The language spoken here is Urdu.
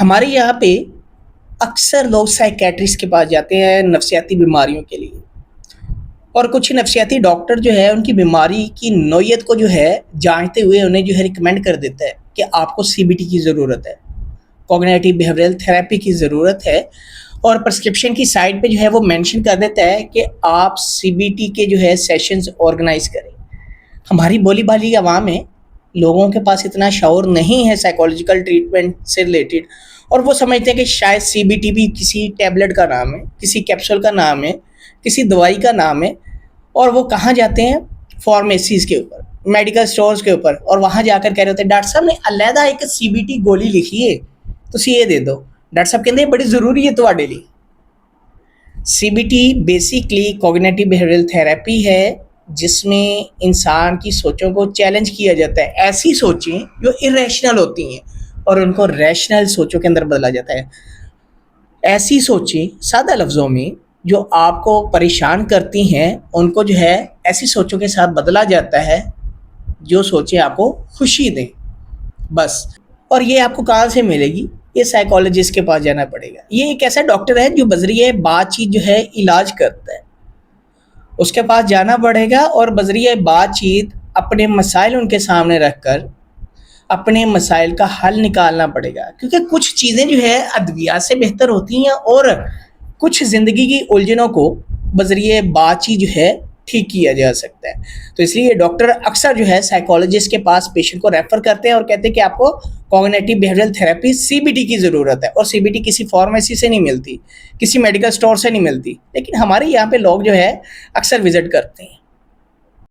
ہمارے یہاں پہ اکثر لوگ سائیکیٹرسٹ کے پاس جاتے ہیں نفسیاتی بیماریوں کے لیے، اور کچھ نفسیاتی ڈاکٹر جو ہے ان کی بیماری کی نوعیت کو جو ہے جانچتے ہوئے انہیں جو ہے ریکمینڈ کر دیتا ہے کہ آپ کو سی بی ٹی کی ضرورت ہے، کوگنیٹو بیہیویئرل تھراپی کی ضرورت ہے، اور پرسکرپشن کی سائٹ پہ جو ہے وہ مینشن کر دیتا ہے کہ آپ سی بی ٹی کے جو ہے سیشنز آرگنائز کریں۔ ہماری بولی بالی عوام میں لوگوں کے پاس اتنا شعور نہیں ہے سائیکولوجیکل ٹریٹمنٹ سے ریلیٹڈ، اور وہ سمجھتے ہیں کہ شاید سی بی ٹی بھی کسی ٹیبلٹ کا نام ہے، کسی کیپسول کا نام ہے، کسی دوائی کا نام ہے، اور وہ کہاں جاتے ہیں؟ فارمیسیز کے اوپر، میڈیکل سٹورز کے اوپر، اور وہاں جا کر کہہ رہے ہوتے ہیں ڈاکٹر صاحب نے علیحدہ ایک سی بی ٹی گولی لکھی ہے تو یہ دے دو۔ ڈاکٹر صاحب کہتے ہیں بڑی ضروری ہے تواڈے لیے۔ C B T basically cognitive behavioural therapy ہے جس میں انسان کی سوچوں کو چیلنج کیا جاتا ہے، ایسی سوچیں جو ارریشنل ہوتی ہیں اور ان کو ریشنل سوچوں کے اندر بدلا جاتا ہے۔ ایسی سوچیں سادہ لفظوں میں جو آپ کو پریشان کرتی ہیں ان کو جو ہے ایسی سوچوں کے ساتھ بدلا جاتا ہے جو سوچیں آپ کو خوشی دیں، بس۔ اور یہ آپ کو کہاں سے ملے گی؟ یہ سائیکالوجسٹ کے پاس جانا پڑے گا۔ یہ ایک ایسا ڈاکٹر ہے جو بذریعہ بات چیت جو ہے علاج کرتا ہے، اس کے پاس جانا پڑے گا اور بذریعہ بات چیت اپنے مسائل ان کے سامنے رکھ کر اپنے مسائل کا حل نکالنا پڑے گا، کیونکہ کچھ چیزیں جو ہے ادویات سے بہتر ہوتی ہیں اور کچھ زندگی کی الجھنوں کو بذریعہ بات چیت جو ہے ٹھیک کیا جا سکتا ہے۔ تو اس لیے ڈاکٹر اکثر جو ہے سائیکالوجسٹ کے پاس پیشنٹ کو ریفر کرتے ہیں اور کہتے ہیں کہ آپ کو cognitive behavioural therapy C B T کی ضرورت ہے، اور سی بی ٹی کسی فارمیسی سے نہیں ملتی، کسی میڈیکل سٹور سے نہیں ملتی، لیکن ہمارے یہاں پہ لوگ جو ہے اکثر وزٹ کرتے ہیں۔